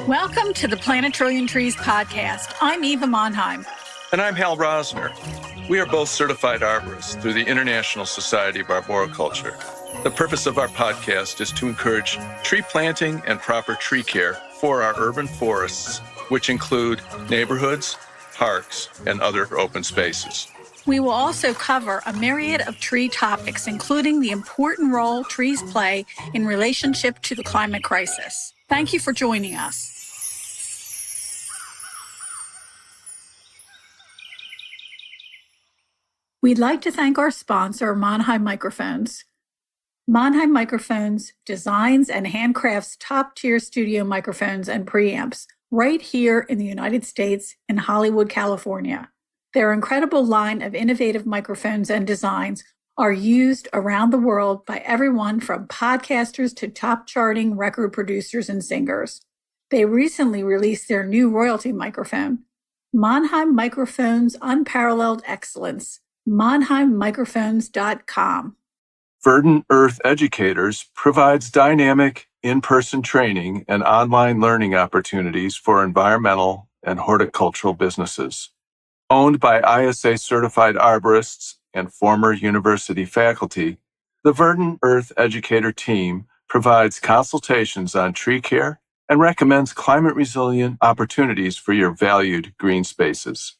Welcome to the Planet Trillion Trees podcast. I'm Eva Monheim. And I'm Hal Rosner. We are both certified arborists through the International Society of Arboriculture. The purpose of our podcast is to encourage tree planting and proper tree care for our urban forests, which include neighborhoods, parks, and other open spaces. We will also cover a myriad of tree topics, including the important role trees play in relationship to the climate crisis. Thank you for joining us. We'd like to thank our sponsor, Monheim Microphones. Monheim Microphones designs and handcrafts top-tier studio microphones and preamps right here in the United States in Hollywood, California. Their incredible line of innovative microphones and designs are used around the world by everyone from podcasters to top-charting record producers and singers. They recently released their new royalty microphone, Monheim Microphones' Unparalleled Excellence, monheimmicrophones.com. Verdant Earth Educators provides dynamic in-person training and online learning opportunities for environmental and horticultural businesses. Owned by ISA-certified arborists and former university faculty, the Verdant Earth Educator team provides consultations on tree care and recommends climate-resilient opportunities for your valued green spaces.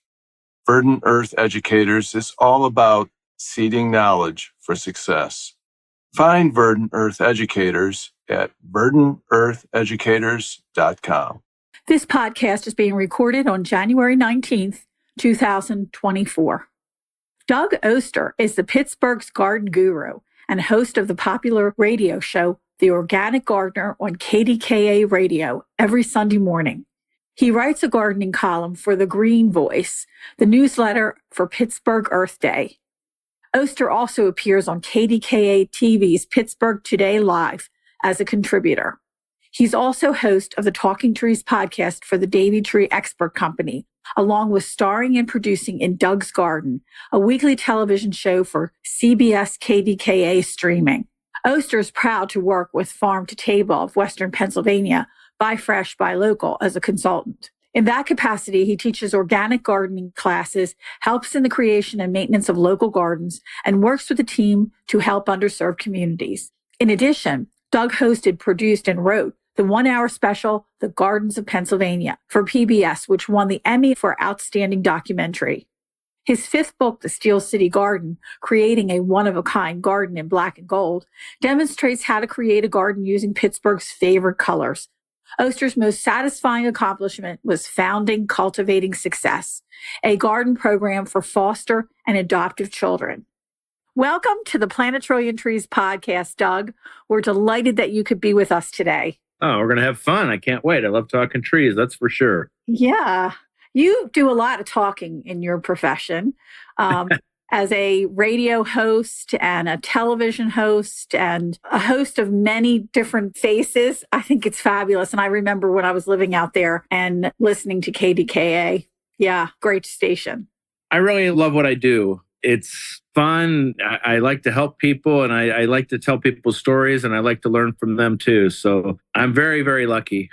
Verdant Earth Educators is all about seeding knowledge for success. Find Verdant Earth Educators at verdanteartheducators.com. This podcast is being recorded on January 19th, 2024. Doug Oster is the Pittsburgh's garden guru and host of the popular radio show, The Organic Gardener, on KDKA Radio every Sunday morning. He writes a gardening column for The Green Voice, the newsletter for Pittsburgh Earth Day. Oster also appears on KDKA-TV's Pittsburgh Today Live as a contributor. He's also host of the Talking Trees podcast for the Davey Tree Expert Company, along with starring and producing in Doug's Garden, a weekly television show for CBS KDKA Streaming. Oster is proud to work with Farm to Table of Western Pennsylvania, Buy Fresh, Buy Local as a consultant. In that capacity, he teaches organic gardening classes, helps in the creation and maintenance of local gardens, and works with a team to help underserved communities. In addition, Doug hosted, produced, and wrote the one-hour special, The Gardens of Pennsylvania, for PBS, which won the Emmy for Outstanding Documentary. His fifth book, The Steel City Garden, Creating a One-of-a-Kind Garden in Black and Gold, demonstrates how to create a garden using Pittsburgh's favorite colors. Oster's most satisfying accomplishment was founding Cultivating Success, a garden program for foster and adoptive children. Welcome to the Planet Trillion Trees podcast, Doug. We're delighted that you could be with us today. Oh, we're going to have fun. I can't wait. I love talking trees, that's for sure. Yeah. You do a lot of talking in your profession. As a radio host and a television host and a host of many different faces, I think it's fabulous. And I remember when I was living out there and listening to KDKA. Yeah, great station. I really love what I do. It's fun. I like to help people, and I like to tell people stories, and I like to learn from them too. So I'm very, very lucky.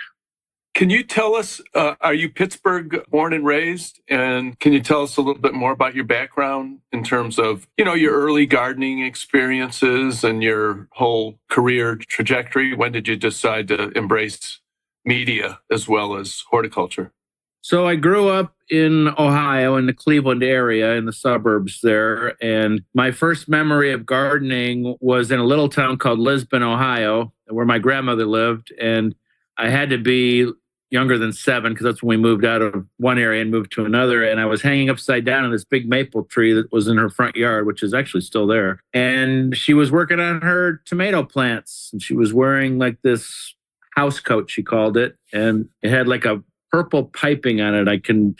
Can you tell us, are you Pittsburgh born and raised? And can you tell us a little bit more about your background in terms of, your early gardening experiences and your whole career trajectory? When did you decide to embrace media as well as horticulture? So I grew up in Ohio, in the Cleveland area, in the suburbs there. And my first memory of gardening was in a little town called Lisbon, Ohio, where my grandmother lived. And I had to be younger than 7 because that's when we moved out of one area and moved to another. And I was hanging upside down in this big maple tree that was in her front yard, which is actually still there. And she was working on her tomato plants. And she was wearing like this house coat, she called it. And it had like a purple piping on it. I can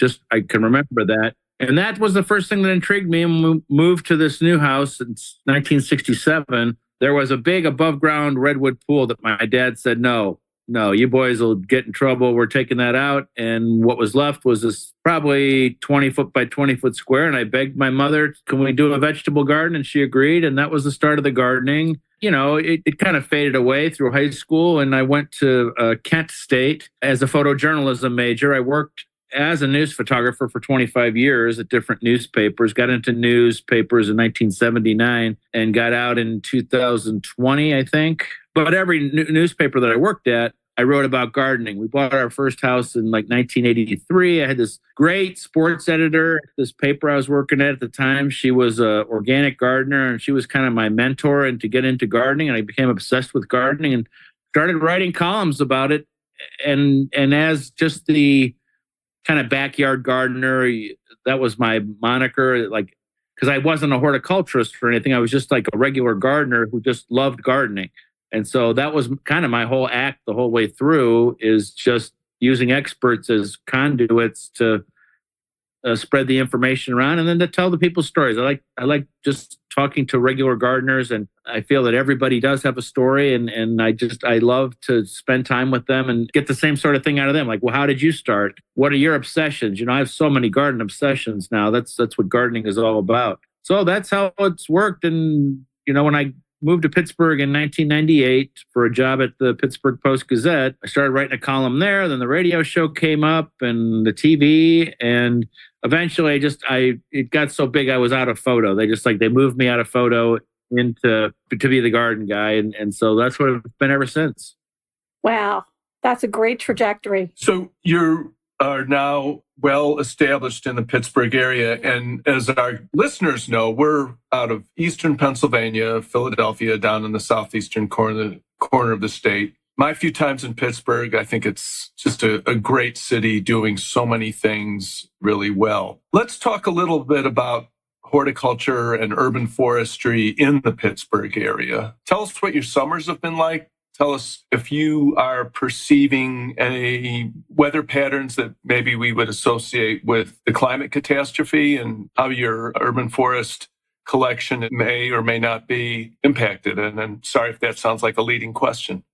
remember that. And that was the first thing that intrigued me. And when we moved to this new house in 1967, there was a big above ground redwood pool that my dad said, no, no, you boys will get in trouble. We're taking that out. And what was left was this probably 20 foot by 20 foot square. And I begged my mother, can we do a vegetable garden? And she agreed. And that was the start of the gardening. You know, it kind of faded away through high school. And I went to Kent State as a photojournalism major. I worked as a news photographer for 25 years at different newspapers, got into newspapers in 1979 and got out in 2020, I think. But every newspaper that I worked at, I wrote about gardening. We bought our first house in like 1983. I had this great sports editor at this paper I was working at the time. She was an organic gardener, and she was kind of my mentor and to get into gardening. And I became obsessed with gardening and started writing columns about it. And as just the kind of backyard gardener, that was my moniker, like, because I wasn't a horticulturist or anything. I was just like a regular gardener who just loved gardening. And so that was kind of my whole act the whole way through, is just using experts as conduits to spread the information around and then to tell the people's stories. I like just talking to regular gardeners, and I feel that everybody does have a story, and I love to spend time with them and get the same sort of thing out of them. Like, well, how did you start? What are your obsessions? You know, I have so many garden obsessions now. That's what gardening is all about. So that's how it's worked. And, you know, when I moved to Pittsburgh in 1998 for a job at the Pittsburgh Post-Gazette, I started writing a column there. Then the radio show came up and the TV, and eventually it got so big I was out of photo. They moved me out of photo to be the garden guy. And so that's what it's been ever since. Wow. That's a great trajectory. So you are now well established in the Pittsburgh area. And as our listeners know, we're out of eastern Pennsylvania, Philadelphia, down in the southeastern corner of the state. My few times in Pittsburgh, I think it's just a great city doing so many things really well. Let's talk a little bit about horticulture and urban forestry in the Pittsburgh area. Tell us what your summers have been like. Tell us if you are perceiving any weather patterns that maybe we would associate with the climate catastrophe, and how your urban forest collection may or may not be impacted. And I'm sorry if that sounds like a leading question.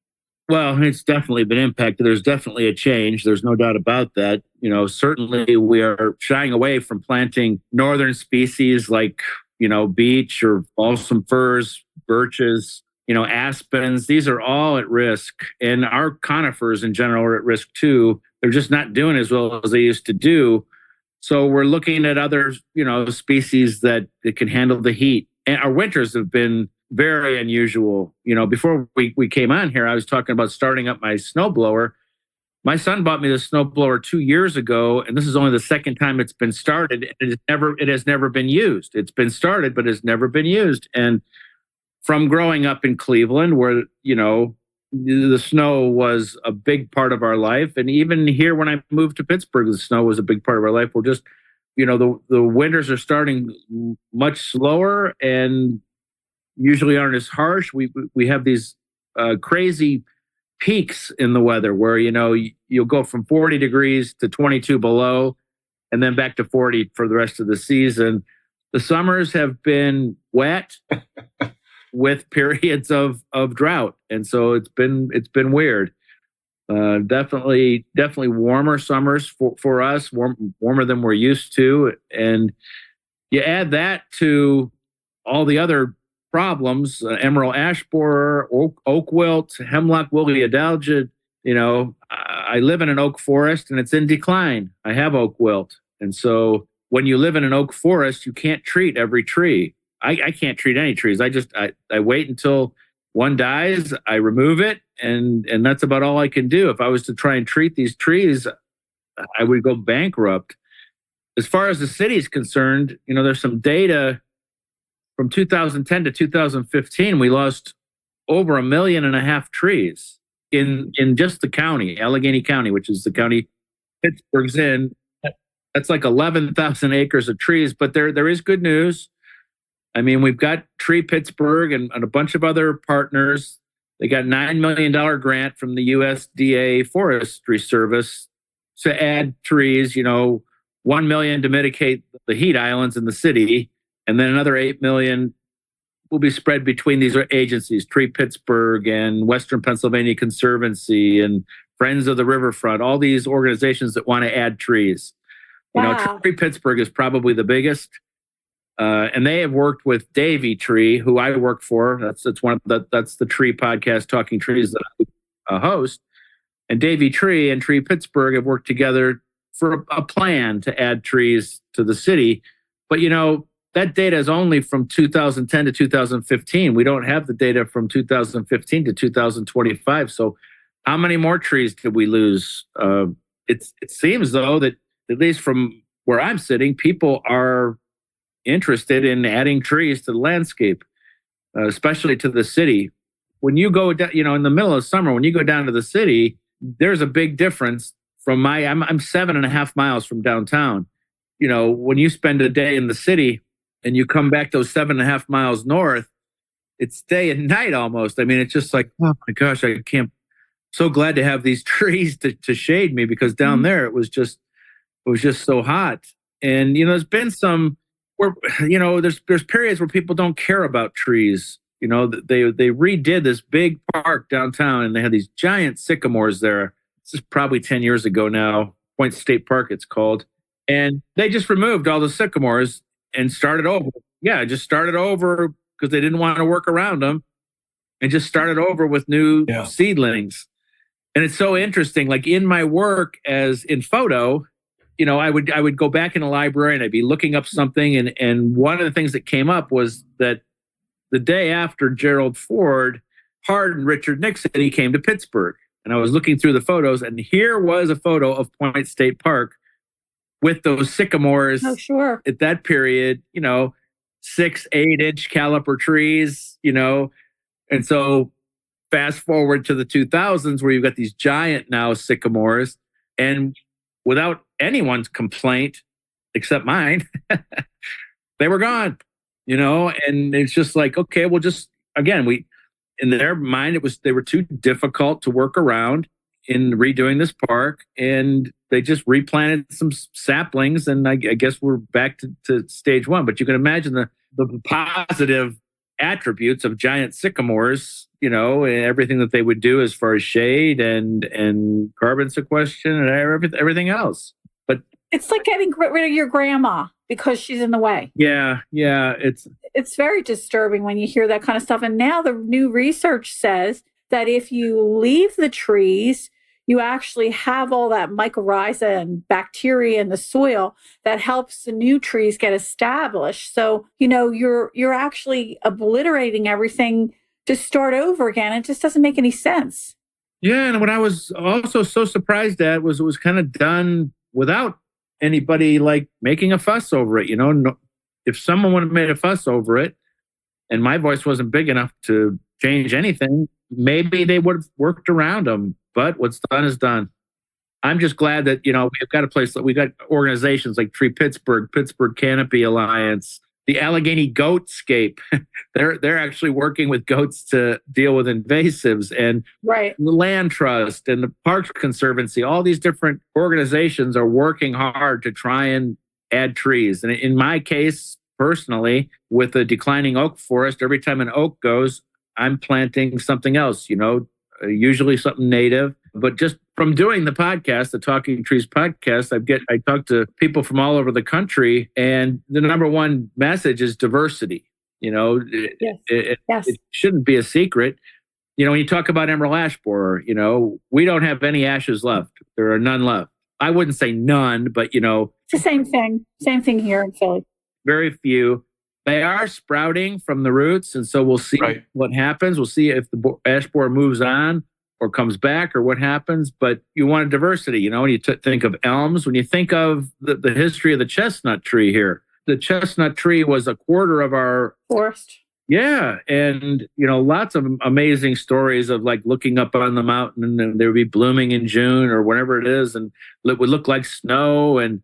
Well, it's definitely been impacted. There's definitely a change. There's no doubt about that. You know, certainly we are shying away from planting northern species like, you know, beech or balsam firs, birches, you know, aspens. These are all at risk. And our conifers in general are at risk too. They're just not doing as well as they used to do. So we're looking at other, you know, species that can handle the heat. And our winters have been very unusual. You know, before we came on here, I was talking about starting up my snowblower. My son bought me the snowblower 2 years ago, and this is only the second time it's been started. It has never been used. It's been started, but it's never been used. And from growing up in Cleveland, where, you know, the snow was a big part of our life, and even here when I moved to Pittsburgh, the snow was a big part of our life. We're just, you know, the winters are starting much slower and usually aren't as harsh. We have these crazy peaks in the weather where, you know, you'll go from 40 degrees to 22 below and then back to 40 for the rest of the season. The summers have been wet with periods of drought. And so it's been weird. Definitely warmer summers for us, warmer than we're used to. And you add that to all the other problems, emerald ash borer, oak wilt, hemlock woolly adelgid. You know, I live in an oak forest and it's in decline. I have oak wilt. And so when you live in an oak forest, you can't treat every tree. I can't treat any trees. I wait until one dies, I remove it, and that's about all I can do. If I was to try and treat these trees, I would go bankrupt. As far as the city is concerned, you know, there's some data from 2010 to 2015, we lost over 1.5 million trees in just the county, Allegheny County, which is the county Pittsburgh's in. That's like 11,000 acres of trees. But there is good news. I mean, we've got Tree Pittsburgh and a bunch of other partners. They got $9 million grant from the USDA Forestry Service to add trees, you know, 1 million to mitigate the heat islands in the city, and then another 8 million will be spread between these agencies, Tree Pittsburgh and Western Pennsylvania Conservancy and Friends of the Riverfront, all these organizations that want to add trees. Wow. Tree Pittsburgh is probably the biggest. And they have worked with Davey Tree, who I work for. That's the tree podcast, Talking Trees, that I host. And Davey Tree and Tree Pittsburgh have worked together for a plan to add trees to the city. But, that data is only from 2010 to 2015. We don't have the data from 2015 to 2025. So how many more trees did we lose? It seems, though, that at least from where I'm sitting, people are interested in adding trees to the landscape, especially to the city. When you go down, in the middle of summer, when you go down to the city, there's a big difference from I'm 7.5 miles from downtown. When you spend a day in the city and you come back those 7.5 miles north, it's day and night almost. I mean, it's just like, oh my gosh, I can't. So glad to have these trees to shade me, because down there it was just so hot. And there's been some where there's periods where people don't care about trees. They redid this big park downtown, and they had these giant sycamores there. This is probably 10 years ago now. Point State Park, it's called. And they just removed all the sycamores and started over. Yeah, just started over because they didn't want to work around them, and just started over with new seedlings. And it's so interesting. Like in my work as in photo, I would go back in the library and I'd be looking up something. And one of the things that came up was that the day after Gerald Ford pardoned Richard Nixon, he came to Pittsburgh. And I was looking through the photos, and here was a photo of Point State Park with those sycamores. Oh, sure. At that period, 6-8 inch caliper trees, and so fast forward to the 2000s, where you've got these giant now sycamores, and without anyone's complaint except mine, they were gone, and it's just like, okay, well, just again, in their mind, they were too difficult to work around in redoing this park, and they just replanted some saplings, and I guess we're back to stage one. But you can imagine the positive attributes of giant sycamores, and everything that they would do as far as shade and carbon sequestration and everything else. But it's like getting rid of your grandma because she's in the way. Yeah. It's very disturbing when you hear that kind of stuff. And now the new research says that if you leave the trees, you actually have all that mycorrhiza and bacteria in the soil that helps the new trees get established. So, you're actually obliterating everything to start over again. It just doesn't make any sense. Yeah, and what I was also so surprised at was it was kind of done without anybody like making a fuss over it. If someone would have made a fuss over it and my voice wasn't big enough to change anything, maybe they would have worked around them. But what's done is done. I'm just glad that, we've got a place that we got organizations like Tree Pittsburgh, Pittsburgh Canopy Alliance, the Allegheny Goatscape. They're actually working with goats to deal with invasives, and right. The Land Trust and the Parks Conservancy. All these different organizations are working hard to try and add trees. And in my case, personally, with a declining oak forest, every time an oak goes, I'm planting something else, usually something native. But just from doing the podcast, the Talking Trees podcast, I talk to people from all over the country, and the number one message is diversity. It shouldn't be a secret. When you talk about emerald ash borer, we don't have any ashes left. There are none left. I wouldn't say none, but it's the same thing. Same thing here in Philly. Very few. They are sprouting from the roots, and so we'll see what happens. We'll see if the ash borer moves on or comes back or what happens. But you want a diversity, when you think of elms, when you think of the history of the chestnut tree here. The chestnut tree was a quarter of our forest. Yeah. And, lots of amazing stories of like looking up on the mountain and they would be blooming in June or whenever it is. And it would look like snow. And,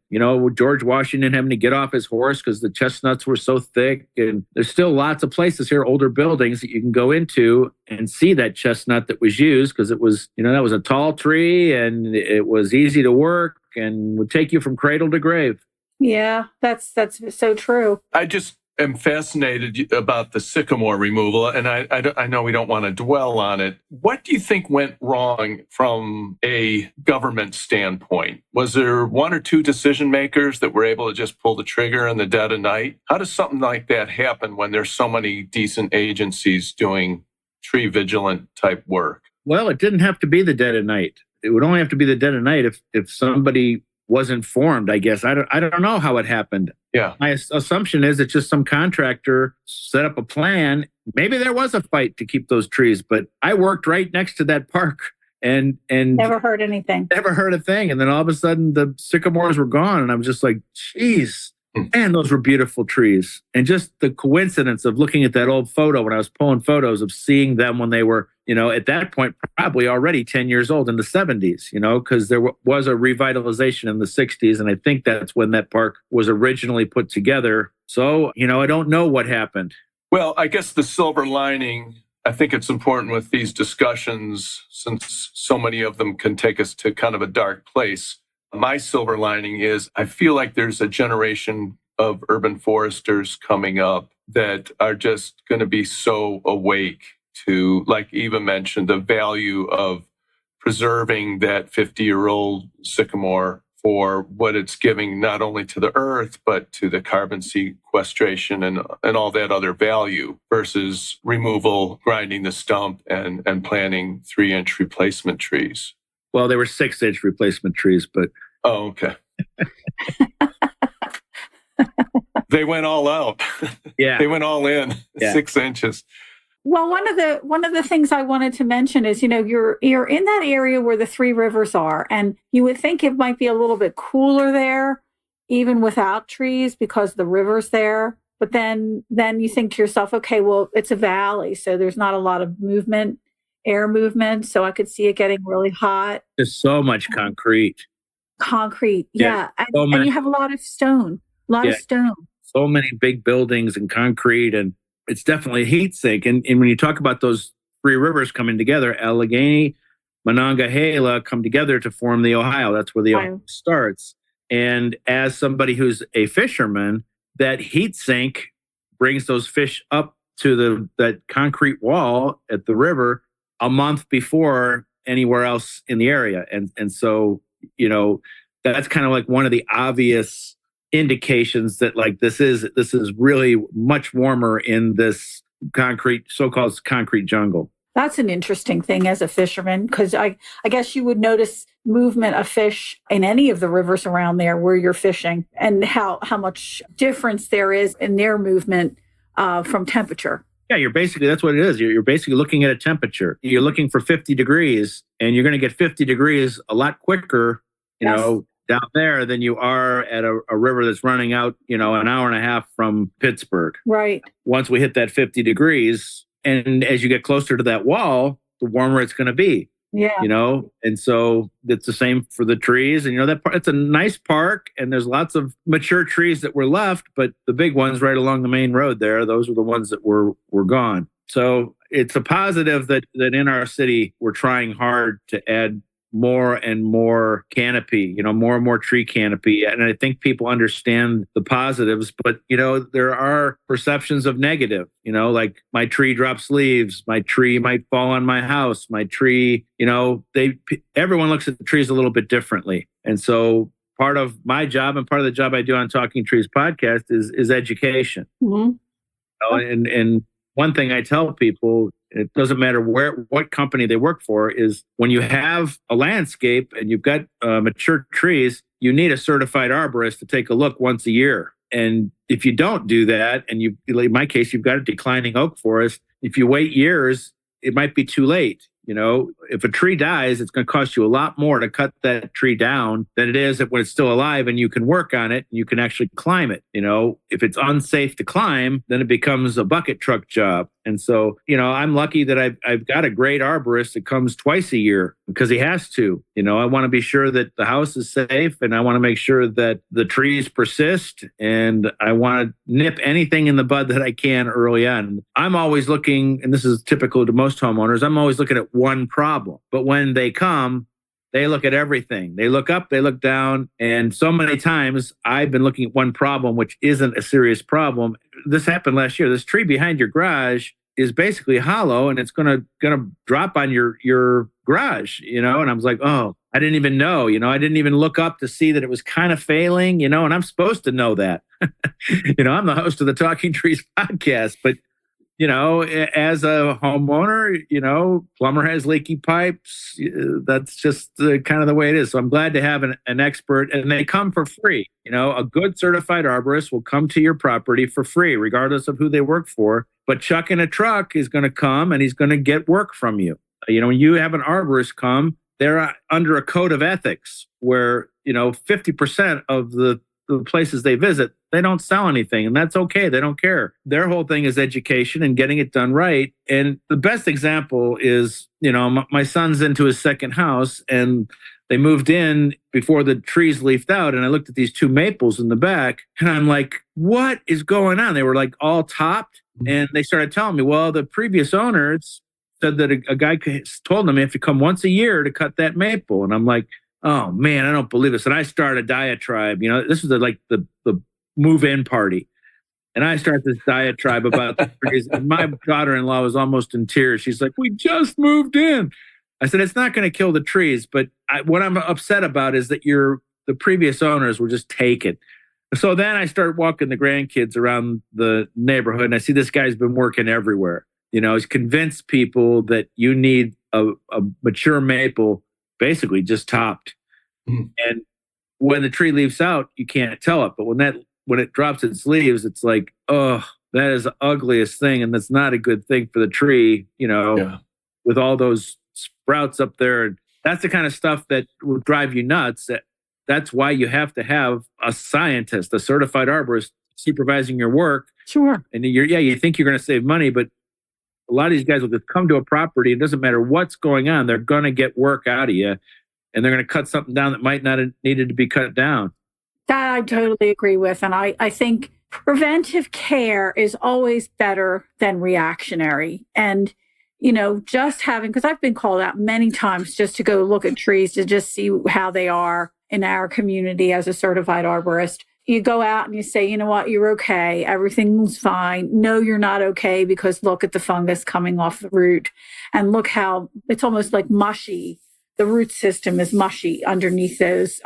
George Washington having to get off his horse because the chestnuts were so thick. And there's still lots of places here, older buildings that you can go into and see that chestnut that was used because it was, that was a tall tree and it was easy to work and would take you from cradle to grave. Yeah, that's so true. I just am fascinated about the sycamore removal, and I know we don't want to dwell on it. What do you think went wrong from a government standpoint? Was there one or two decision makers that were able to just pull the trigger in the dead of night? How does something like that happen when there's so many decent agencies doing tree vigilant type work? Well, it didn't have to be the dead of night. It would only have to be the dead of night if somebody was informed, I guess. I don't know how it happened. Yeah. My assumption is it's just some contractor set up a plan. Maybe there was a fight to keep those trees, but I worked right next to that park and never heard anything. Never heard a thing. And then all of a sudden the sycamores were gone. And I was just like, geez, man, those were beautiful trees. And just the coincidence of looking at that old photo when I was pulling photos of seeing them when they were, at that point, probably already 10 years old in the 70s, because there was a revitalization in the 60s. And I think that's when that park was originally put together. So, I don't know what happened. Well, I guess the silver lining, I think it's important with these discussions, since so many of them can take us to kind of a dark place. My silver lining is I feel like there's a generation of urban foresters coming up that are just going to be so awake to, like Eva mentioned, the value of preserving that 50-year-old sycamore for what it's giving not only to the earth, but to the carbon sequestration and all that other value versus removal, grinding the stump and planting 3-inch replacement trees. Well, they were 6-inch replacement trees, but... Oh, okay. They went all out. Yeah. They went all in, 6 inches. Well, one of the things I wanted to mention is, you're in that area where the three rivers are, and you would think it might be a little bit cooler there, even without trees, because the river's there. But then you think to yourself, okay, well, it's a valley, so there's not a lot of movement, air movement. So I could see it getting really hot. There's so much concrete. Yeah. And you have a lot of stone, of stone. So many big buildings and concrete, and it's definitely a heat sink. And when you talk about those three rivers coming together, Allegheny, Monongahela come together to form the Ohio. That's where the Ohio starts. And as somebody who's a fisherman, that heat sink brings those fish up to that concrete wall at the river a month before anywhere else in the area. And so, that's kind of like one of the obvious indications that like this is really much warmer in this so-called concrete jungle. That's an interesting thing as a fisherman, because I guess you would notice movement of fish in any of the rivers around there where you're fishing, and how much difference there is in their movement from temperature. Yeah, that's what it is. You're basically looking at a temperature. You're looking for 50 degrees, and you're going to get 50 degrees a lot quicker, down there than you are at a river that's running out, an hour and a half from Pittsburgh. Right. Once we hit that 50 degrees, and as you get closer to that wall, the warmer it's going to be. Yeah. And so it's the same for the trees. And, it's a nice park, and there's lots of mature trees that were left, but the big ones right along the main road there, those are the ones that were gone. So it's a positive that in our city, we're trying hard to add more and more canopy, more and more tree canopy. And I think people understand the positives, but, there are perceptions of negative, like my tree drops leaves, my tree might fall on my house, my tree, everyone looks at the trees a little bit differently. And so part of my job and part of the job I do on Talking Trees podcast is education. Mm-hmm. And one thing I tell people, it doesn't matter what company they work for, is when you have a landscape and you've got mature trees, you need a certified arborist to take a look once a year. And if you don't do that, and in my case, you've got a declining oak forest, if you wait years, it might be too late. If a tree dies, it's going to cost you a lot more to cut that tree down than it is when it's still alive and you can work on it and you can actually climb it. If it's unsafe to climb, then it becomes a bucket truck job. And so, I'm lucky that I've got a great arborist that comes twice a year because he has to. I want to be sure that the house is safe, and I want to make sure that the trees persist, and I want to nip anything in the bud that I can early on. I'm always looking, and this is typical to most homeowners, I'm always looking at one problem. But when they come, they look at everything. They look up, they look down. And so many times I've been looking at one problem, which isn't a serious problem. this happened last year. This tree behind your garage is basically hollow, and it's gonna drop on your garage, And I was like, oh, I didn't even know, I didn't even look up to see that it was kind of failing, and I'm supposed to know that. I'm the host of the Talking Trees podcast, but as a homeowner, plumber has leaky pipes. That's just kind of the way it is. So I'm glad to have an expert, and they come for free. A good certified arborist will come to your property for free, regardless of who they work for. But Chuck in a truck is going to come, and he's going to get work from you. When you have an arborist come, they're under a code of ethics where, 50% of the places they visit, they don't sell anything, and that's okay. They don't care. Their whole thing is education and getting it done right. And the best example is, my son's into his second house, and they moved in before the trees leafed out. And I looked at these 2 maples in the back, and I'm like, what is going on? They were like all topped. And they started telling me, well, the previous owners said that a guy told them they have to come once a year to cut that maple. And I'm like, oh man, I don't believe this. And I started a diatribe. This was the move-in party. And I started this diatribe about the trees. And my daughter-in-law was almost in tears. She's like, we just moved in. I said, it's not going to kill the trees. But what I'm upset about is that the previous owners were just taken. So then I start walking the grandkids around the neighborhood, and I see this guy's been working everywhere. He's convinced people that you need a mature maple basically just topped. And when the tree leaves out, you can't tell it. But when it drops its leaves, it's like, oh, that is the ugliest thing. And that's not a good thing for the tree, with all those sprouts up there. And that's the kind of stuff that will drive you nuts. That's why you have to have a scientist, a certified arborist supervising your work. Sure. And you think you're going to save money, but a lot of these guys will just come to a property. It doesn't matter what's going on. They're going to get work out of you, and they're going to cut something down that might not have needed to be cut down. That I totally agree with. And I think preventive care is always better than reactionary. And, just having, because I've been called out many times just to go look at trees to just see how they are in our community as a certified arborist. You go out and you say, you know what, you're okay. Everything's fine. No, you're not okay, because look at the fungus coming off the root, and look how it's almost like mushy. The root system is mushy underneath those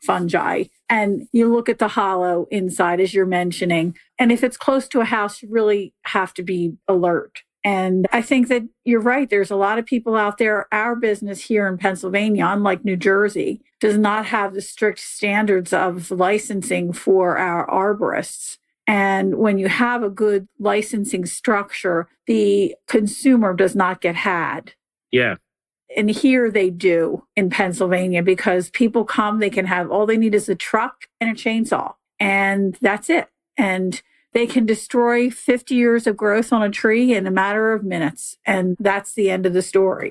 fungi. And you look at the hollow inside, as you're mentioning. And if it's close to a house, you really have to be alert. And I think that you're right. There's a lot of people out there. Our business here in Pennsylvania, unlike New Jersey, does not have the strict standards of licensing for our arborists. And when you have a good licensing structure, the consumer does not get had. Yeah. And here they do in Pennsylvania, because people come, they can have, all they need is a truck and a chainsaw, and that's it. And they can destroy 50 years of growth on a tree in a matter of minutes. And that's the end of the story,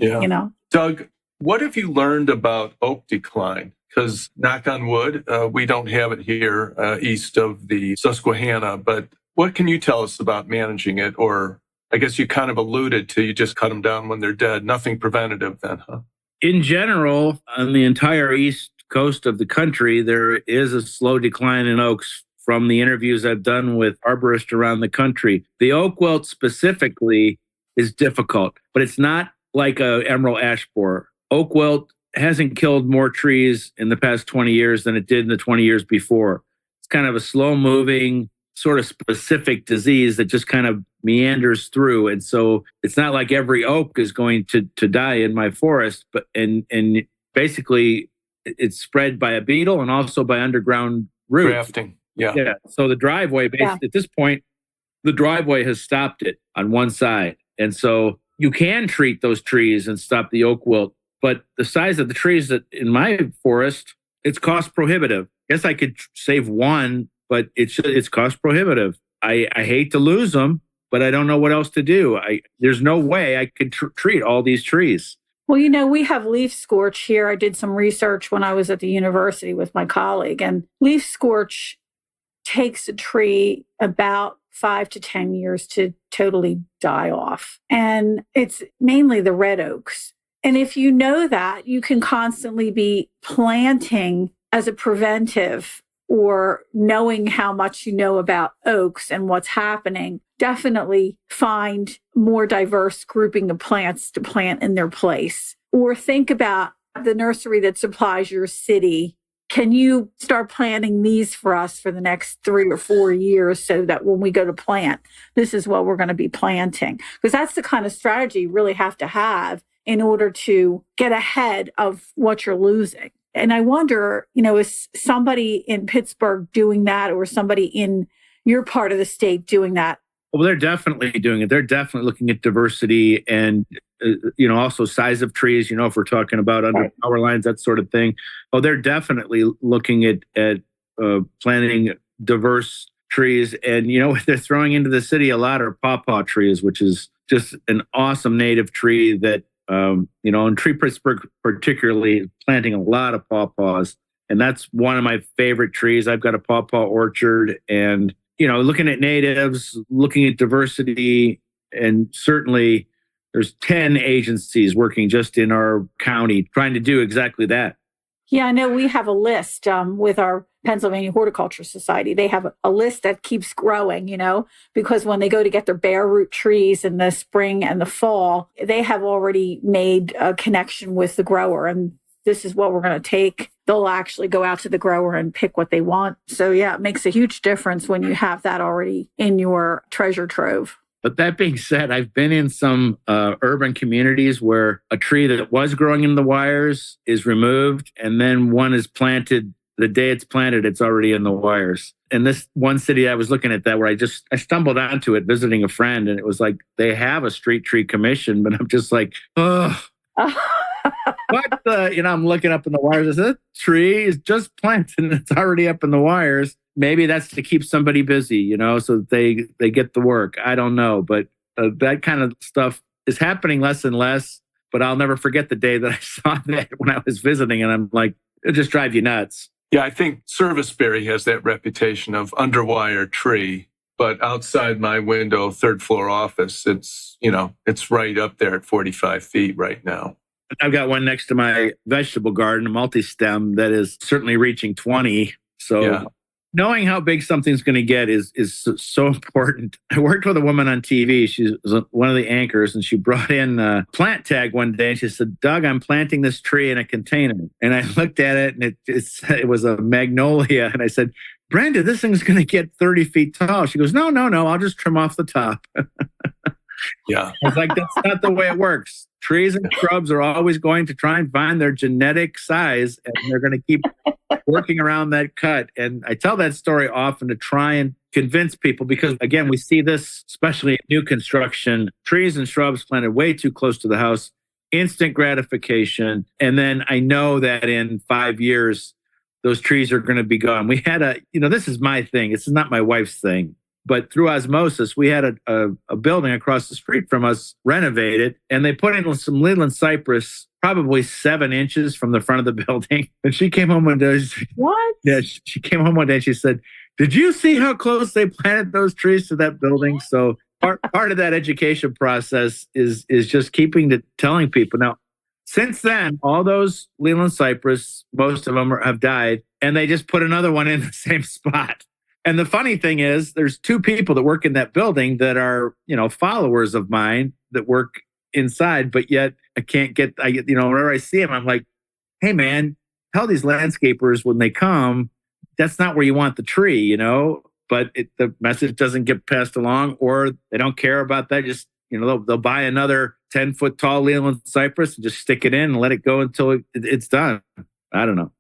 Doug, what have you learned about oak decline? Because knock on wood, we don't have it here east of the Susquehanna, but what can you tell us about managing it? Or I guess you kind of alluded to, you just cut them down when they're dead. Nothing preventative then, huh? In general, on the entire east coast of the country, there is a slow decline in oaks from the interviews I've done with arborists around the country. The oak wilt specifically is difficult, but it's not like a emerald ash borer. Oak wilt hasn't killed more trees in the past 20 years than it did in the 20 years before. It's kind of a slow-moving, sort of specific disease that just kind of meanders through. And so it's not like every oak is going to die in my forest, but and basically it's spread by a beetle and also by underground roots. Grafting. Yeah. So the driveway, at this point, the driveway has stopped it on one side. And so you can treat those trees and stop the oak wilt. But the size of the trees that in my forest, it's cost prohibitive. Yes, I could save one, but it's cost prohibitive. I hate to lose them, but I don't know what else to do. There's no way I could treat all these trees. Well, we have leaf scorch here. I did some research when I was at the university with my colleague, and leaf scorch takes a tree about 5 to 10 years to totally die off. And it's mainly the red oaks. And if you know that, you can constantly be planting as a preventive or knowing how much you know about oaks and what's happening, definitely find more diverse grouping of plants to plant in their place. Or think about the nursery that supplies your city. Can you start planting these for us for the next 3 or 4 years so that when we go to plant, this is what we're going to be planting? Because that's the kind of strategy you really have to have in order to get ahead of what you're losing. And I wonder, is somebody in Pittsburgh doing that, or somebody in your part of the state doing that? Well, they're definitely doing it. They're definitely looking at diversity and, also size of trees, if we're talking about under power lines, that sort of thing. Oh, they're definitely looking at planting diverse trees. And, they're throwing into the city a lot of pawpaw trees, which is just an awesome native tree that, in Tree Pittsburgh particularly, planting a lot of pawpaws. And that's one of my favorite trees. I've got a pawpaw orchard, and looking at natives, looking at diversity, and certainly there's 10 agencies working just in our county trying to do exactly that. Yeah, I know we have a list with our Pennsylvania Horticulture Society. They have a list that keeps growing, because when they go to get their bare root trees in the spring and the fall, they have already made a connection with the grower, and this is what we're going to take. They'll actually go out to the grower and pick what they want. So yeah, it makes a huge difference when you have that already in your treasure trove. But that being said, I've been in some urban communities where a tree that was growing in the wires is removed, and then one is planted. The day it's planted, it's already in the wires. And this one city I was looking at that where I stumbled onto it visiting a friend, and it was like, they have a street tree commission, but I'm just like, oh. What the, I'm looking up in the wires. That tree is just planted and it's already up in the wires. Maybe that's to keep somebody busy, so that they get the work. I don't know. But that kind of stuff is happening less and less. But I'll never forget the day that I saw that when I was visiting, and I'm like, it'll just drive you nuts. Yeah, I think Serviceberry has that reputation of underwire tree. But outside my window, third floor office, it's right up there at 45 feet right now. I've got one next to my vegetable garden, a multi-stem that is certainly reaching 20. So knowing how big something's going to get is so important. I worked with a woman on TV. She was one of the anchors, and she brought in a plant tag one day, and she said, "Doug, I'm planting this tree in a container." And I looked at it, and it was a magnolia. And I said, "Brenda, this thing's going to get 30 feet tall." She goes, no, I'll just trim off the top. Yeah. I was like, that's not the way it works. Trees and shrubs are always going to try and find their genetic size, and they're going to keep working around that cut. And I tell that story often to try and convince people, because again, we see this, especially in new construction, trees and shrubs planted way too close to the house, instant gratification. And then I know that in 5 years, those trees are going to be gone. We had this is my thing. This is not my wife's thing. But through osmosis, we had a building across the street from us renovated, and they put in some Leland cypress, probably 7 inches from the front of the building. And she came home one day. What? Yeah, she came home one day and she said, "Did you see how close they planted those trees to that building?" So part of that education process is just telling people. Now, since then, all those Leland cypress, most of them have died, and they just put another one in the same spot. And the funny thing is, there's 2 people that work in that building that are, followers of mine that work inside, but yet whenever I see them, I'm like, hey man, tell these landscapers when they come, that's not where you want the tree, but the message doesn't get passed along, or they don't care about that. Just, they'll buy another 10-foot tall Leland cypress and just stick it in and let it go until it's done. I don't know.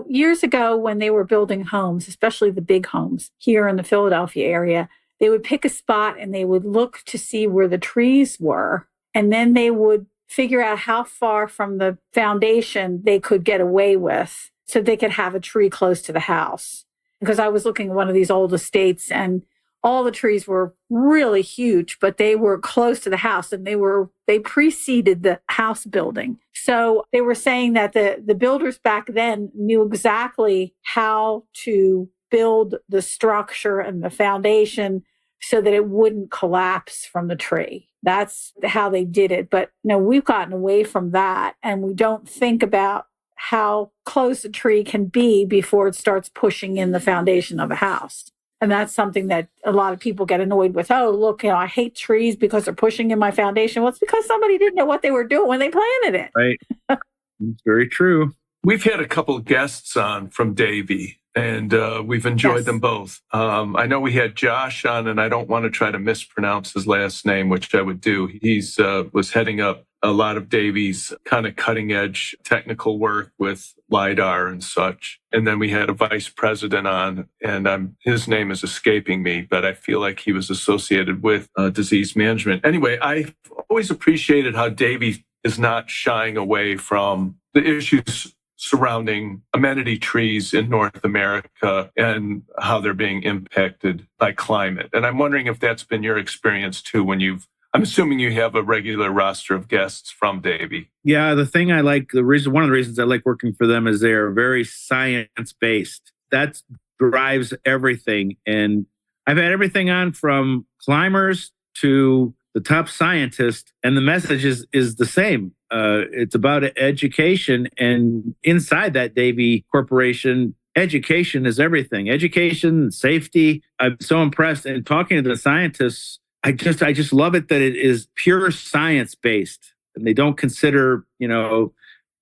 Years ago when they were building homes, especially the big homes here in the Philadelphia area, they would pick a spot and they would look to see where the trees were. And then they would figure out how far from the foundation they could get away with so they could have a tree close to the house. Because I was looking at one of these old estates, and all the trees were really huge, but they were close to the house, and they preceded the house building. So they were saying that the builders back then knew exactly how to build the structure and the foundation so that it wouldn't collapse from the tree. That's how they did it. But we've gotten away from that, and we don't think about how close a tree can be before it starts pushing in the foundation of a house. And that's something that a lot of people get annoyed with. Oh, look, I hate trees because they're pushing in my foundation. Well, it's because somebody didn't know what they were doing when they planted it. Right. It's very true. We've had a couple of guests on from Davey, and we've enjoyed them both. I know we had Josh on, and I don't want to try to mispronounce his last name, which I would do. He's was heading up a lot of Davey's kind of cutting edge technical work with LiDAR and such. And then we had a vice president on, and his name is escaping me, but I feel like he was associated with disease management. Anyway, I've always appreciated how Davey is not shying away from the issues surrounding amenity trees in North America and how they're being impacted by climate. And I'm wondering if that's been your experience too I'm assuming you have a regular roster of guests from Davey. Yeah, the thing I like, one of the reasons I like working for them is they're very science-based. That drives everything. And I've had everything on from climbers to the top scientist, and the message is the same. It's about education, and inside that Davey Corporation, education is everything. Education, safety. I'm so impressed. And talking to the scientists, I just love it that it is pure science based, and they don't consider,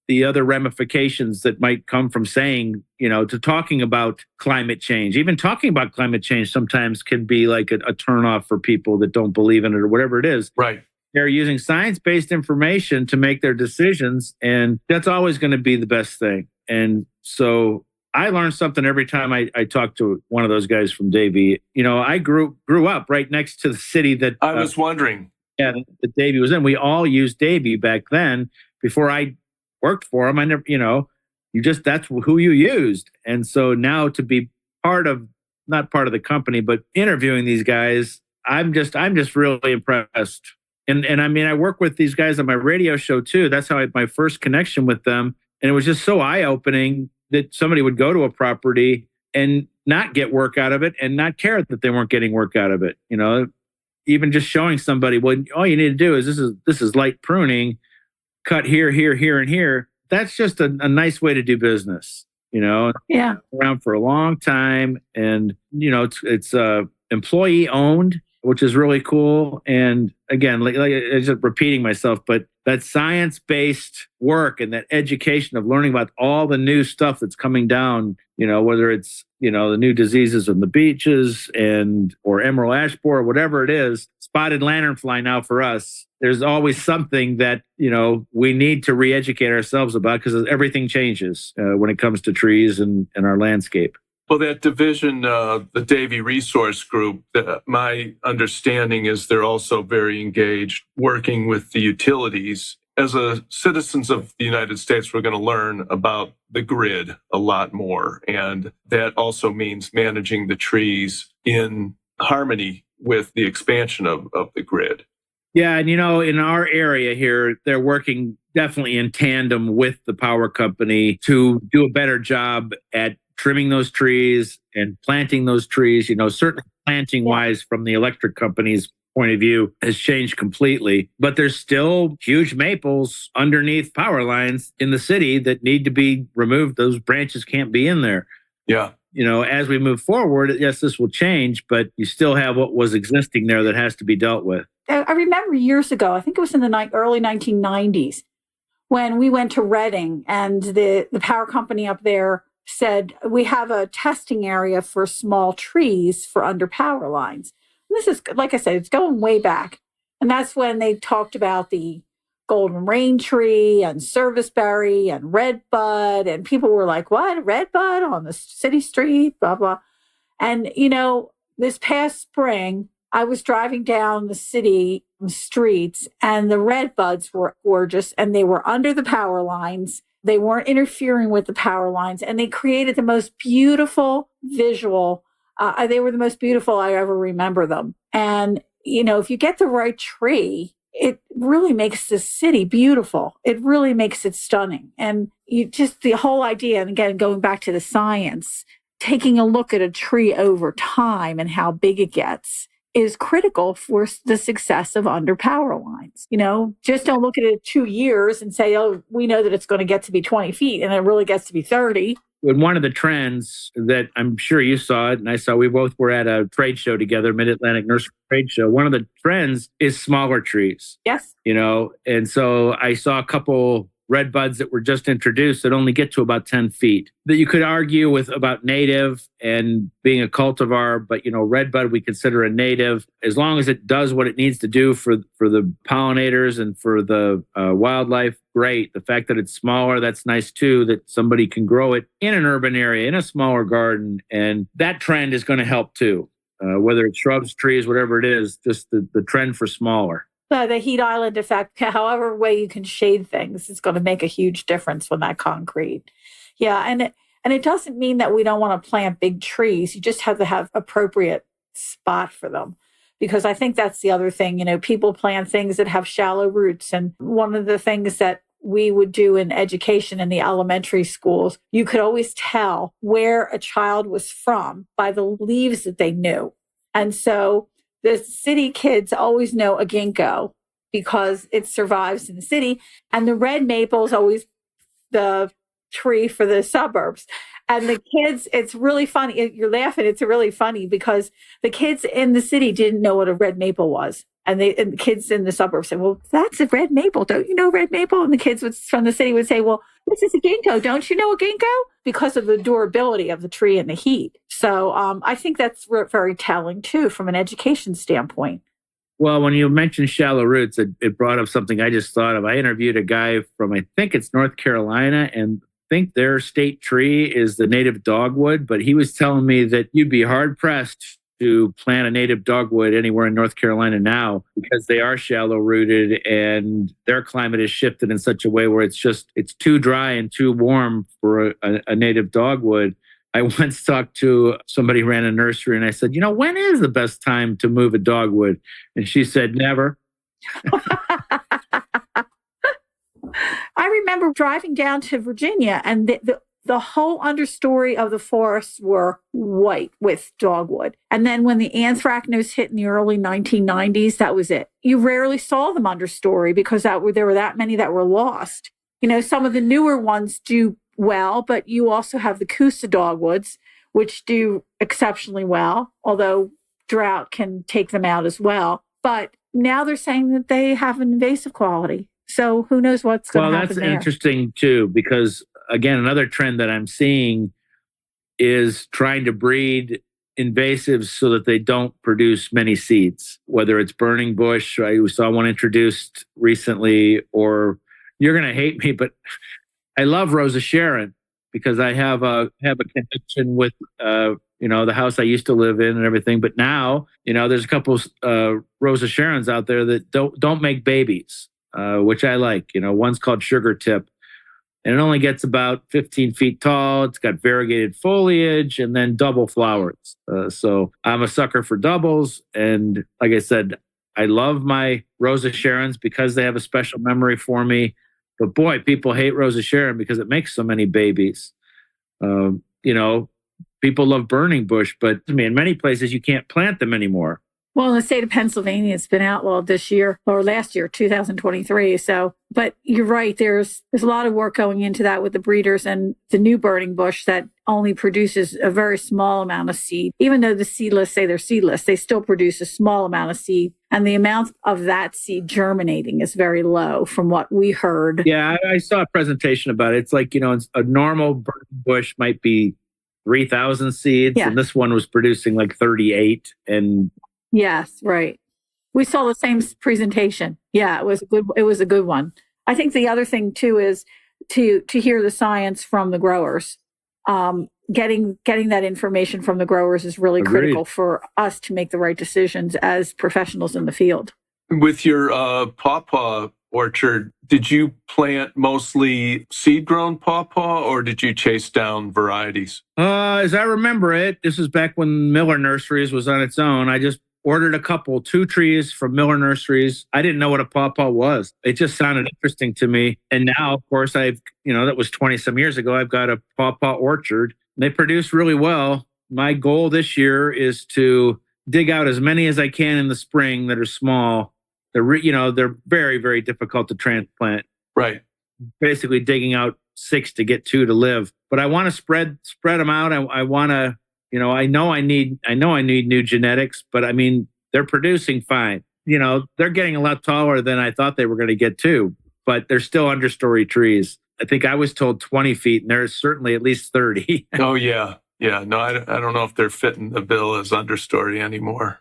the other ramifications that might come from saying, to talking about climate change. Even talking about climate change sometimes can be like a turnoff for people that don't believe in it or whatever it is. Right. They're using science-based information to make their decisions, and that's always going to be the best thing. And so I learn something every time I talk to one of those guys from Davey. I grew up right next to the city that I was wondering. Yeah, that Davey was in. We all used Davey back then. Before I worked for him, I never, that's who you used. And so now to be not part of the company, but interviewing these guys, I'm just really impressed. And I mean, I work with these guys on my radio show too. That's how I had my first connection with them. And it was just so eye-opening that somebody would go to a property and not get work out of it and not care that they weren't getting work out of it. Even just showing somebody, well, all you need to do is this is light pruning, cut here, here, here, and here. That's just a nice way to do business, Yeah. Around for a long time. And, it's employee owned, which is really cool. And again, like I'm just repeating myself, but that science-based work and that education of learning about all the new stuff that's coming down, whether it's, the new diseases on the beaches or emerald ash borer, whatever it is, spotted lanternfly now for us, there's always something that, we need to re-educate ourselves about because everything changes when it comes to trees and our landscape. Well, that division, the Davey Resource Group, my understanding is they're also very engaged working with the utilities. As citizens of the United States, we're going to learn about the grid a lot more. And that also means managing the trees in harmony with the expansion of the grid. Yeah, and in our area here, they're working definitely in tandem with the power company to do a better job at trimming those trees and planting those trees. Certainly planting wise from the electric company's point of view has changed completely, but there's still huge maples underneath power lines in the city that need to be removed. Those branches can't be in there. Yeah. As we move forward, yes, this will change, but you still have what was existing there that has to be dealt with. I remember years ago, I think it was in the early 1990s, when we went to Reading and the power company up there said, we have a testing area for small trees for under power lines. And this is, like I said, it's going way back. And that's when they talked about the golden rain tree and serviceberry and redbud. And people were like, what? Redbud on the city street, blah, blah. And, this past spring, I was driving down the city streets and the redbuds were gorgeous and they were under the power lines. They weren't interfering with the power lines, and they created the most beautiful visual. They were the most beautiful I ever remember them. And, if you get the right tree, it really makes the city beautiful. It really makes it stunning. And the whole idea, and again, going back to the science, taking a look at a tree over time and how big it gets is critical for the success of under power lines. Just don't look at it 2 years and say, oh, we know that it's going to get to be 20 feet and it really gets to be 30. And one of the trends that I'm sure you saw it, and I saw, we both were at a trade show together, Mid-Atlantic Nursery Trade Show. One of the trends is smaller trees. Yes. And so I saw a couple red buds that were just introduced that only get to about 10 feet. That you could argue with about native and being a cultivar, but red bud we consider a native as long as it does what it needs to do for the pollinators and for the wildlife. Great. The fact that it's smaller, that's nice too, that somebody can grow it in an urban area, in a smaller garden. And that trend is going to help too, whether it's shrubs, trees, whatever it is, just the trend for smaller. The heat island effect, however way you can shade things, is going to make a huge difference with that concrete. Yeah, and it doesn't mean that we don't want to plant big trees. You just have to have appropriate spot for them. Because I think that's the other thing, people plant things that have shallow roots. And one of the things that we would do in education in the elementary schools, you could always tell where a child was from by the leaves that they knew. And so the city kids always know a ginkgo because it survives in the city. And the red maple is always the tree for the suburbs. And the kids, it's really funny. You're laughing. It's really funny because the kids in the city didn't know what a red maple was. And the kids in the suburbs said, well, that's a red maple. Don't you know red maple? And the kids from the city would say, well, this is a ginkgo. Don't you know a ginkgo? Because of the durability of the tree and the heat. So I think that's very telling too, from an education standpoint. Well, when you mentioned shallow roots, it brought up something I just thought of. I interviewed a guy from, I think it's North Carolina, and I think their state tree is the native dogwood, but he was telling me that you'd be hard pressed to plant a native dogwood anywhere in North Carolina now because they are shallow rooted and their climate is shifted in such a way where it's too dry and too warm for a native dogwood. I once talked to somebody who ran a nursery and I said, when is the best time to move a dogwood? And she said, never. I remember driving down to Virginia and the whole understory of the forests were white with dogwood. And then when the anthracnose hit in the early 1990s, that was it. You rarely saw them understory because there were that many that were lost. Some of the newer ones do well, but you also have the Coosa dogwoods, which do exceptionally well, although drought can take them out as well. But now they're saying that they have an invasive quality. So who knows what's going to happen there. Well, that's interesting too, because again, another trend that I'm seeing is trying to breed invasives so that they don't produce many seeds, whether it's burning bush. I saw one introduced recently, or you're going to hate me, but I love Rosa Sharon because I have a connection with, the house I used to live in and everything. But now, there's a couple Rosa Sharons out there that don't make babies. Which I like. One's called Sugar Tip, and it only gets about 15 feet tall. It's got variegated foliage and then double flowers. So I'm a sucker for doubles. And like I said, I love my Rosa Sharons because they have a special memory for me. But boy, people hate Rosa Sharon because it makes so many babies. People love burning bush, but in many places you can't plant them anymore. Well, in the state of Pennsylvania, it's been outlawed this year or last year, 2023. So, but you're right. There's a lot of work going into that with the breeders and the new burning bush that only produces a very small amount of seed. Even though the seedless say they're seedless, they still produce a small amount of seed. And the amount of that seed germinating is very low from what we heard. Yeah, I saw a presentation about it. It's like, a normal burning bush might be 3,000 seeds. Yeah. And this one was producing like 38 and yes, right. We saw the same presentation. Yeah, it was a good one. I think the other thing too is to hear the science from the growers. Getting that information from the growers is really Agreed. Critical for us to make the right decisions as professionals in the field. With your pawpaw orchard, did you plant mostly seed-grown pawpaw or did you chase down varieties? As I remember it, this was back when Miller Nurseries was on its own. I just ordered two trees from Miller Nurseries. I didn't know what a pawpaw was. It just sounded interesting to me. And now, of course, that was 20 some years ago. I've got a pawpaw orchard. They produce really well. My goal this year is to dig out as many as I can in the spring that are small. They're very, very difficult to transplant. Right. Basically digging out 6 to get 2 to live. But I want to spread them out. I want to, I know I need new genetics, but I mean, they're producing fine. They're getting a lot taller than I thought they were going to get too, but they're still understory trees. I think I was told 20 feet, and there's certainly at least 30. Oh, yeah. Yeah. No, I don't know if they're fitting the bill as understory anymore.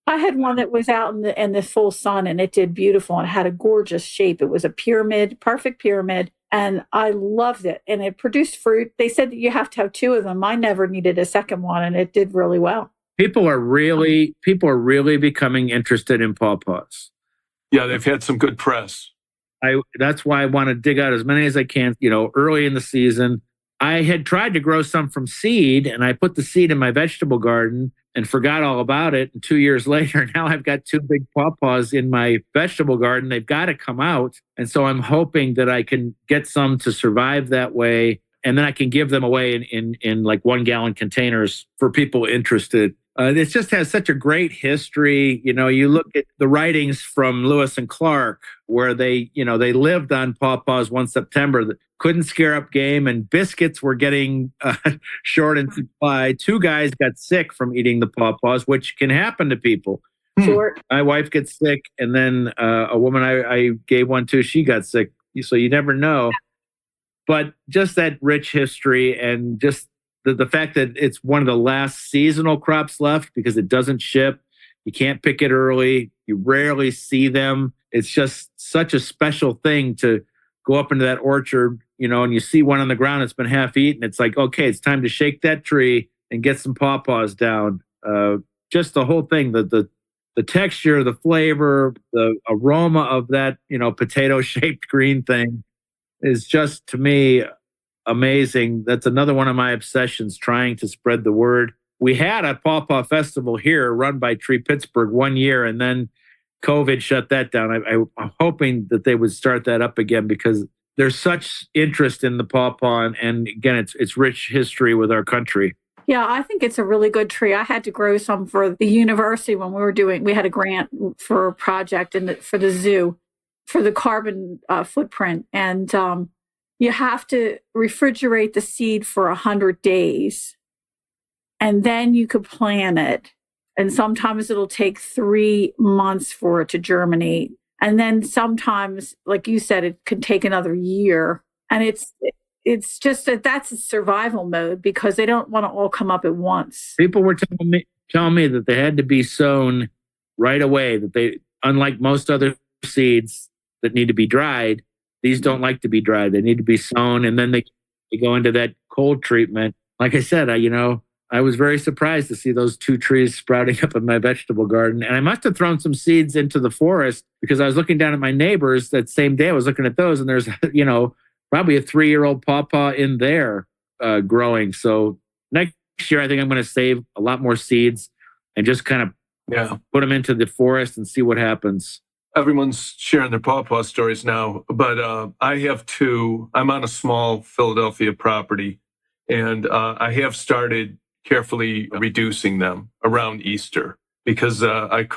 I had one that was out in the full sun, and it did beautiful and had a gorgeous shape. It was a pyramid, perfect pyramid, and I loved it. And it produced fruit. They said that you have to have 2 of them. I never needed a second one, and it did really well. People are really becoming interested in pawpaws. Yeah, they've had some good press. That's why I want to dig out as many as I can, early in the season. I had tried to grow some from seed, and I put the seed in my vegetable garden and forgot all about it. And 2 years later, now I've got 2 big pawpaws in my vegetable garden. They've got to come out. And so I'm hoping that I can get some to survive that way. And then I can give them away in like 1-gallon containers for people interested. It just has such a great history. You look at the writings from Lewis and Clark, where they lived on pawpaws one September, that couldn't scare up game, and biscuits were getting short in supply. 2 guys got sick from eating the pawpaws, which can happen to people. Sure. My wife gets sick, and then a woman I gave one to, she got sick. So you never know. But just that rich history, and just the fact that it's one of the last seasonal crops left because it doesn't ship. You can't pick it early. You rarely see them. It's just such a special thing to go up into that orchard, and you see one on the ground that's been half eaten. It's like, okay, it's time to shake that tree and get some pawpaws down. Just the whole thing, the texture, the flavor, the aroma of that, potato-shaped green thing is just, to me, amazing. That's another one of my obsessions, trying to spread the word. We had a pawpaw festival here run by Tree Pittsburgh one year, and then COVID shut that down. I'm hoping that they would start that up again, because there's such interest in the pawpaw, and again, it's rich history with our country. Yeah, I think it's a really good tree. I had to grow some for the university when we had a grant for a project for the zoo, for the carbon footprint. And you have to refrigerate the seed for 100 days, and then you could plant it. And sometimes it'll take 3 months for it to germinate. And then sometimes, like you said, it could take another year. And it's just that's a survival mode, because they don't want to all come up at once. People were telling me that they had to be sown right away, that they, unlike most other seeds that need to be dried, these don't like to be dried. They need to be sown, and then they go into that cold treatment. Like I said, I was very surprised to see those 2 trees sprouting up in my vegetable garden. And I must have thrown some seeds into the forest, because I was looking down at my neighbors that same day. I was looking at those, and there's, probably a 3-year-old pawpaw in there growing. So next year, I think I'm going to save a lot more seeds and just kind of put them into the forest and see what happens. Everyone's sharing their pawpaw stories now, but I have 2. I'm on a small Philadelphia property, and I have started carefully reducing them around Easter, because I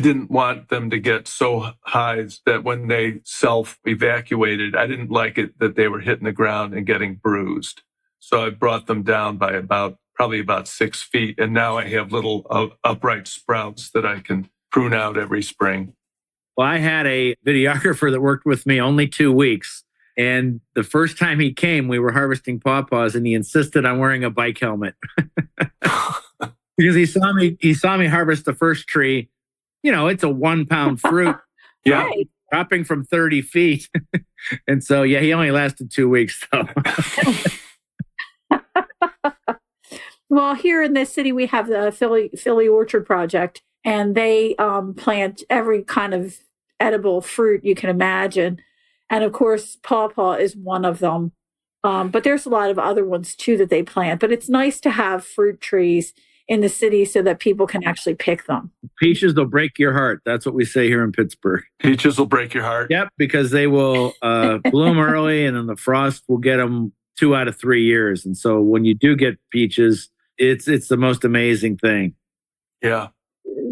didn't want them to get so high that when they self-evacuated, I didn't like it that they were hitting the ground and getting bruised. So I brought them down by probably about 6 feet, and now I have little upright sprouts that I can prune out every spring. Well, I had a videographer that worked with me only 2 weeks. And the first time he came, we were harvesting pawpaws, and he insisted on wearing a bike helmet because he saw me harvest the first tree. It's a 1-pound fruit. Yeah. Right. Dropping from 30 feet. And so, he only lasted 2 weeks though. Well, here in this city, we have the Philly Orchard Project, and they plant every kind of edible fruit you can imagine. And of course, pawpaw is one of them. But there's a lot of other ones too that they plant. But it's nice to have fruit trees in the city so that people can actually pick them. Peaches will break your heart. That's what we say here in Pittsburgh. Peaches will break your heart? Yep, because they will bloom early, and then the frost will get them 2 out of 3 years. And so when you do get peaches, it's the most amazing thing. Yeah.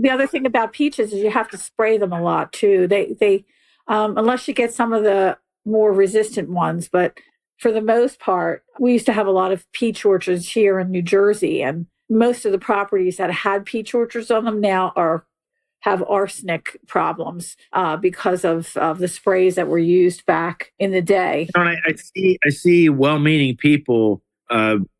the other thing about peaches is you have to spray them a lot too. They unless you get some of the more resistant ones, but for the most part, we used to have a lot of peach orchards here in New Jersey, and most of the properties that had peach orchards on them now have arsenic problems because of the sprays that were used back in the day. And I see well-meaning people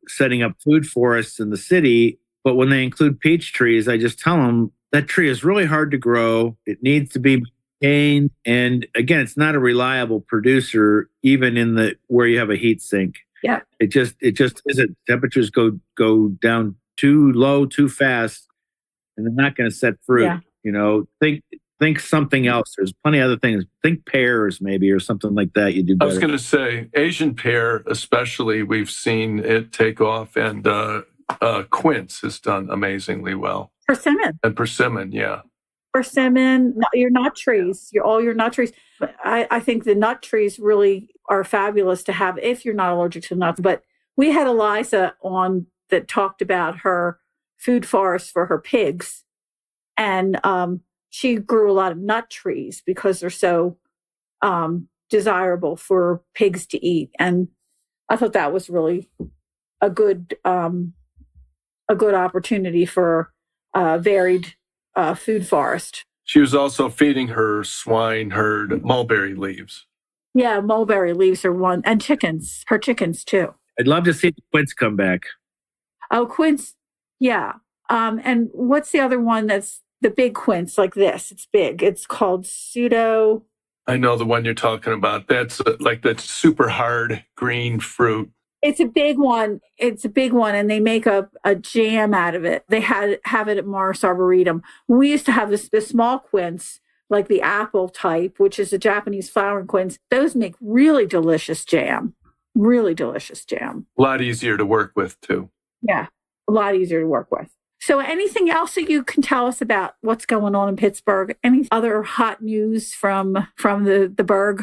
setting up food forests in the city, but when they include peach trees, I just tell them that tree is really hard to grow. It needs to be maintained, and again, it's not a reliable producer, even in where you have a heat sink. Yeah, it just isn't. Temperatures go down too low too fast, and they're not going to set fruit. Yeah. You know, think something else. There's plenty of other things. Think pears maybe or something like that. You do better. I was going to say Asian pear, especially, we've seen it take off, and quince has done amazingly well. Persimmon. And persimmon, yeah. Persimmon, your nut trees, all your nut trees. I think the nut trees really are fabulous to have if you're not allergic to nuts. But we had Eliza on that talked about her food forest for her pigs. And she grew a lot of nut trees because they're so desirable for pigs to eat. And I thought that was really a good opportunity for varied food forest. She was also feeding her swine herd mulberry leaves. Yeah, mulberry leaves are one, and her chickens too. I'd love to see the quince come back. Oh, quince, yeah. And what's the other one that's the big quince like this? It's big. It's called pseudo. I know the one you're talking about. That's like that super hard green fruit. It's a big one. And they make a jam out of it. They have it at Morris Arboretum. We used to have the small quince, like the apple type, which is a Japanese flowering quince. Those make really delicious jam. Really delicious jam. A lot easier to work with, too. Yeah, a lot easier to work with. So anything else that you can tell us about what's going on in Pittsburgh? Any other hot news from the Burgh?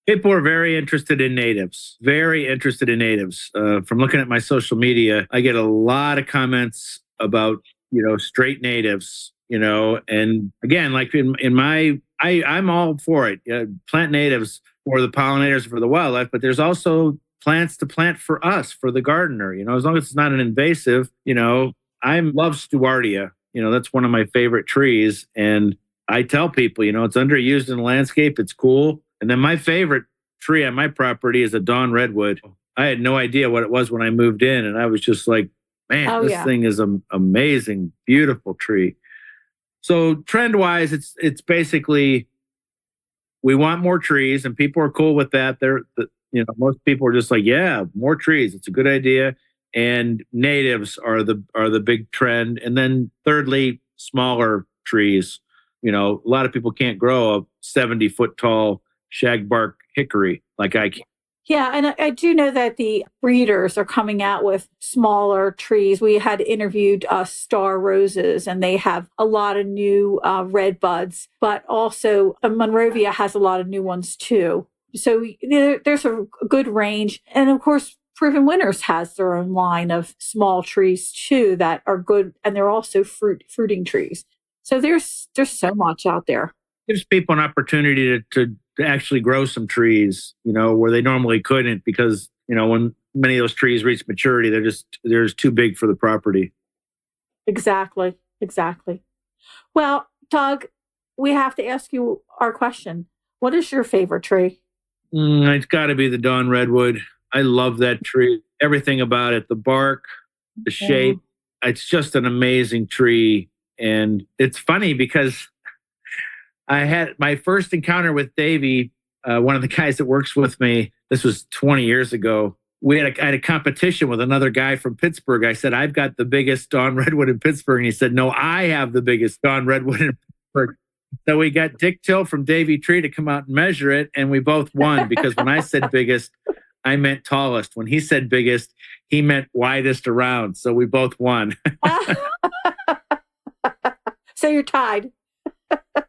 People are very interested in natives, From looking at my social media, I get a lot of comments about, straight natives, and again, like I'm all for it. Plant natives for the pollinators, for the wildlife, but there's also plants to plant for us, for the gardener, as long as it's not an invasive, I love Stewartia. That's one of my favorite trees. And I tell people, it's underused in the landscape. It's cool. And then my favorite tree on my property is a dawn redwood. I had no idea what it was when I moved in. And I was just like, man, this thing is an amazing, beautiful tree. So trend-wise, it's basically we want more trees, and people are cool with that. Most people are just like, yeah, more trees. It's a good idea. And natives are the big trend. And then thirdly, smaller trees. A lot of people can't grow a 70-foot tall shagbark hickory like I can. Yeah, and I do know that the breeders are coming out with smaller trees. We had interviewed Star Roses, and they have a lot of new red buds, but also Monrovia has a lot of new ones too. So there's a good range. And of course, Proven Winners has their own line of small trees too that are good, and they're also fruiting trees. So there's so much out there. Gives people an opportunity to actually grow some trees, where they normally couldn't, because when many of those trees reach maturity, they're just too big for the property. Exactly. Well, Doug, we have to ask you our question. What is your favorite tree? It's got to be the dawn redwood. I love that tree. Everything about it, the bark, the shape. It's just an amazing tree. And it's funny because I had my first encounter with Davey, one of the guys that works with me. This was 20 years ago. I had a competition with another guy from Pittsburgh. I said, I've got the biggest dawn redwood in Pittsburgh. And he said, no, I have the biggest dawn redwood in Pittsburgh. So we got Dick Till from Davey Tree to come out and measure it. And we both won, because when I said biggest, I meant tallest. When he said biggest, he meant widest around. So we both won. So you're tied.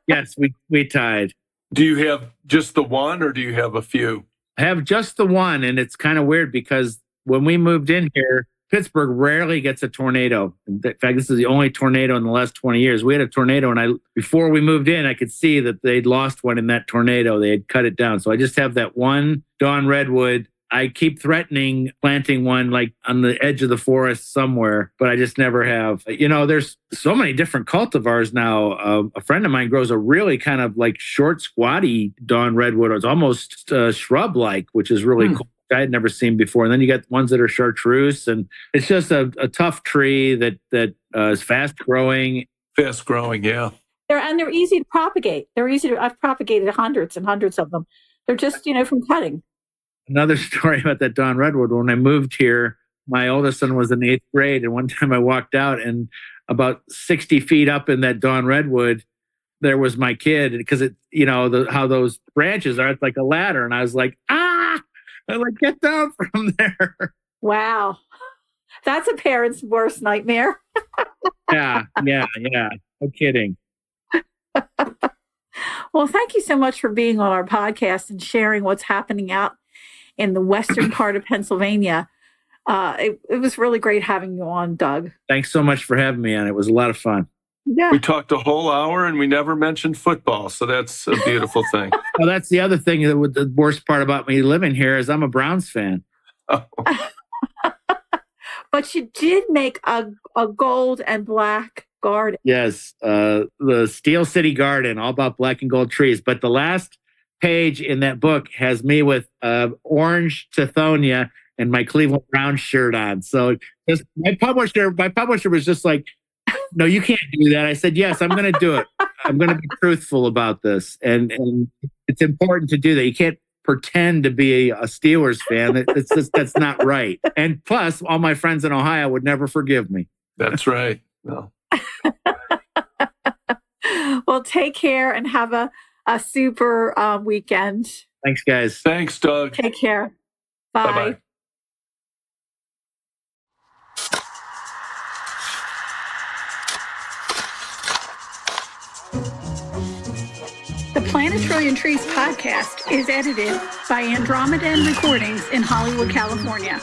Yes, we tied. Do you have just the one, or do you have a few? I have just the one, and it's kind of weird because when we moved in here, Pittsburgh rarely gets a tornado. In fact, this is the only tornado in the last 20 years. We had a tornado, and before we moved in, I could see that they'd lost one in that tornado. They had cut it down. So I just have that one dawn redwood. I keep threatening planting one like on the edge of the forest somewhere, but I just never have. There's so many different cultivars now. A friend of mine grows a really kind of like short, squatty dawn redwood. It's almost shrub-like, which is really cool. I had never seen before. And then you got ones that are chartreuse, and it's just a tough tree that is fast growing. Fast growing, yeah. They're easy to propagate. I've propagated hundreds and hundreds of them. They're just, from cutting. Another story about that dawn redwood. When I moved here, my oldest son was in 8th grade, and one time I walked out, and about 60 feet up in that dawn redwood, there was my kid, because how those branches are, it's like a ladder, and I was like, I'm like, get down from there. Wow, that's a parent's worst nightmare. Yeah. No kidding. Well, thank you so much for being on our podcast and sharing what's happening out in the western part of Pennsylvania. It was really great having you on, Doug. Thanks so much for having me on. It was a lot of fun. Yeah. We talked a whole hour and we never mentioned football, so that's a beautiful thing. Well, that's the other thing. The worst part about me living here is I'm a Browns fan. Oh. But you did make a gold and black garden. Yes, the Steel City Garden, all about black and gold trees. But the last page in that book has me with orange Tithonia and my Cleveland Browns shirt on. So just, my publisher was just like, no, you can't do that. I said, yes, I'm going to do it. I'm going to be truthful about this. And it's important to do that. You can't pretend to be a Steelers fan. That's not right. And plus, all my friends in Ohio would never forgive me. That's right. No. Well, take care and have a super weekend. Thanks, guys. Thanks, Doug. Take care. Bye. Bye-bye. The Plant a Trillion Trees podcast is edited by Andromedan Recordings in Hollywood, California.